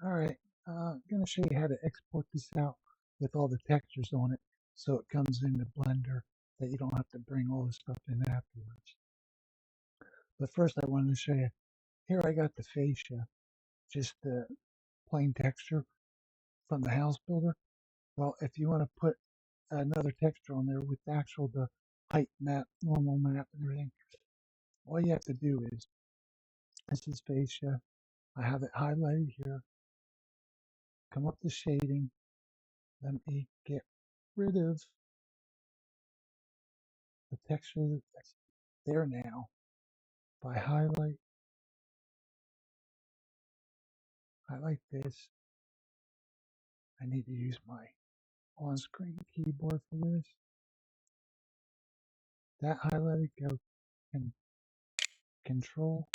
All right, I'm going to show you how to export this out with all the textures on it so it comes into Blender that you don't have to bring all this stuff in afterwards. But first I wanted to show you, here I got the fascia, just the plain texture from the house builder. Well, if you want to put another texture on there with the height map, normal map and everything, all you have to do is, this is fascia, I have it highlighted here, come up to shading, let me get rid of the texture that's there now. If I highlight this, I need to use my on-screen keyboard for this. That highlighted, go and Control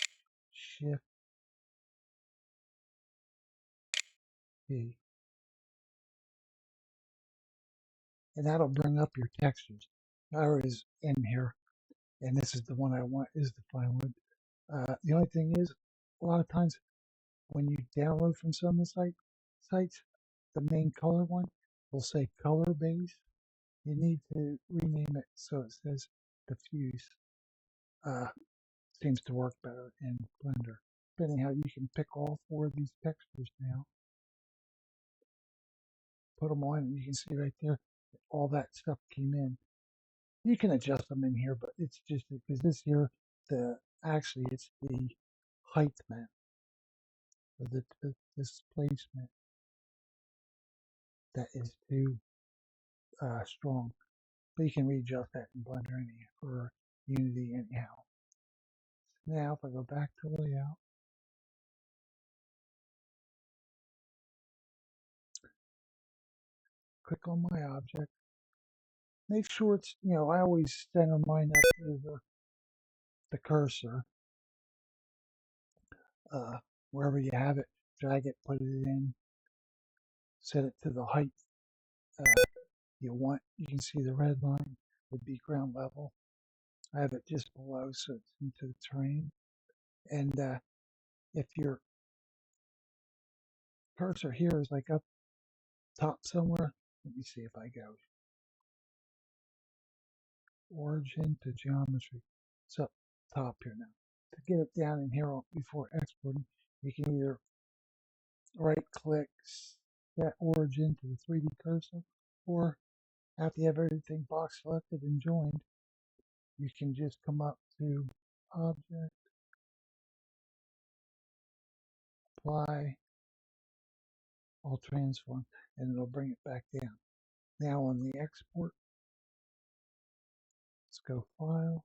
Shift B, and that'll bring up your textures. There is in here, and this is the one I want, is the fine wood. The only thing is, a lot of times when you download from some of the sites, the main color one will say color base. You need to rename it so it says diffuse. Uh, Seems to work better in Blender. But anyhow, you can pick all four of these textures now, put them on, and you can see right there, all that stuff came in. You can adjust them in here, but it's just because this here, actually it's the height map, or the displacement that is too strong. But you can readjust that in Blender anyhow, or Unity anyhow. Now, if I go back to layout, click on my object, make sure it's, I always center mine up over the cursor, uh, wherever you have it, drag it, put it in, set it to the height uh, you want. You can see the red line would be ground level. I have it just below, so it's into the terrain. And if your cursor here is like up top somewhere, let me see if I go origin to geometry. It's up top here now. To get it down in here before exporting, you can either right click, set origin to the 3D cursor, or after you have everything box selected and joined, you can just come up to object, apply, all transform, and it'll bring it back down. Now on the export, let's go file,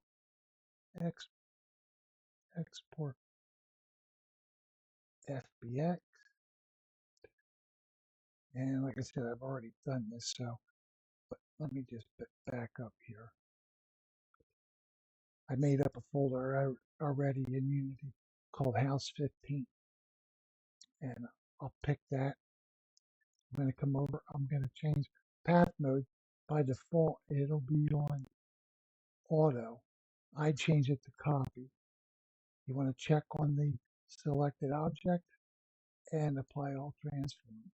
export FBX. And like I said, I've already done this, so but let me just back up here. I made up a folder already in Unity called House 15, and I'll pick that. I'm going to come over, I'm going to change path mode. By default, it'll be on auto. I change it to copy. You want to check on the selected object and apply all transform.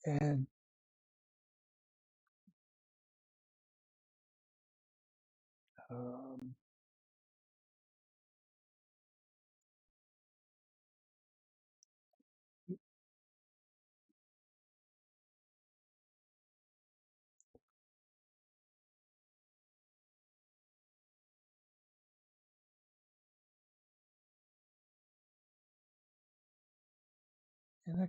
And um, and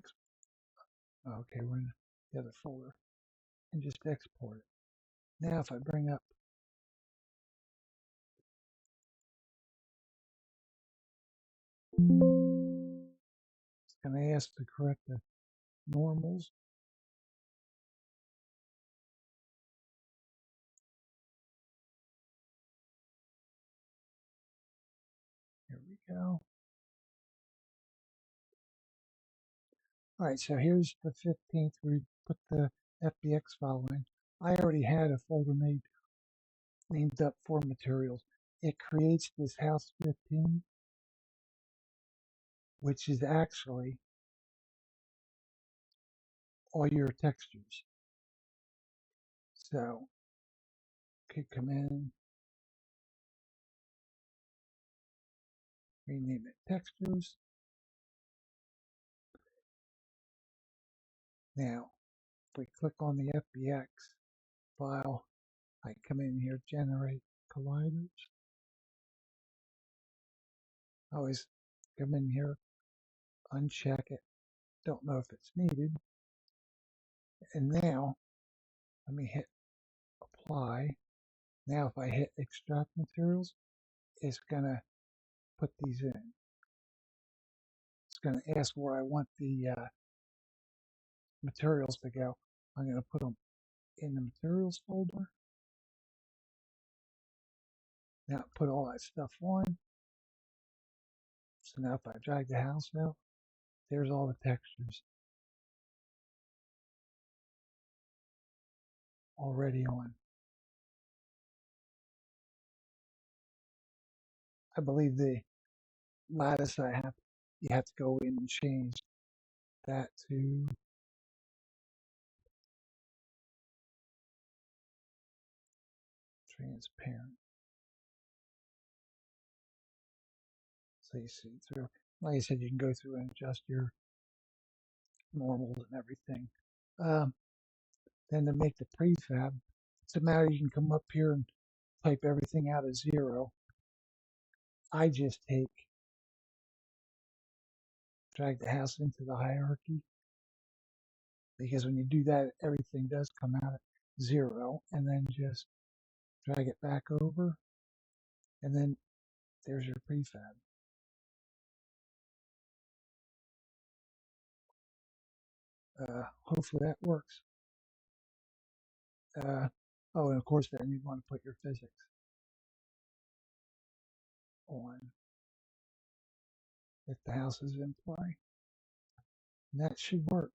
okay, we're in the other folder, and just export it. Now if I bring up, it's going to ask to correct the normals. Here we go. All right, so here's the 15th. We put the FBX file in. I already had a folder named up for materials. It creates this house 15, which is actually all your textures. So could come in, rename it textures. Now, if we click on the FBX file, I come in here, generate colliders. I always come in here, uncheck it. Don't know if it's needed. And now, let me hit apply. Now, if I hit extract materials, it's going to put these in. It's going to ask where I want the materials to go. I'm going to put them in the materials folder. Now put all that stuff on. So now if I drag the house out, there's all the textures already on. I believe the lattice you have to go in and change that to transparent. So you see through. Like I said, you can go through and adjust your normals and everything. Then to make the prefab, it's a matter you can come up here and type everything out as 0. I just drag the house into the hierarchy, because when you do that, everything does come out at 0, and then just drag it back over, and then there's your prefab. Hopefully that works. Oh, and of course then you want to put your physics on if the house is in play. And that should work.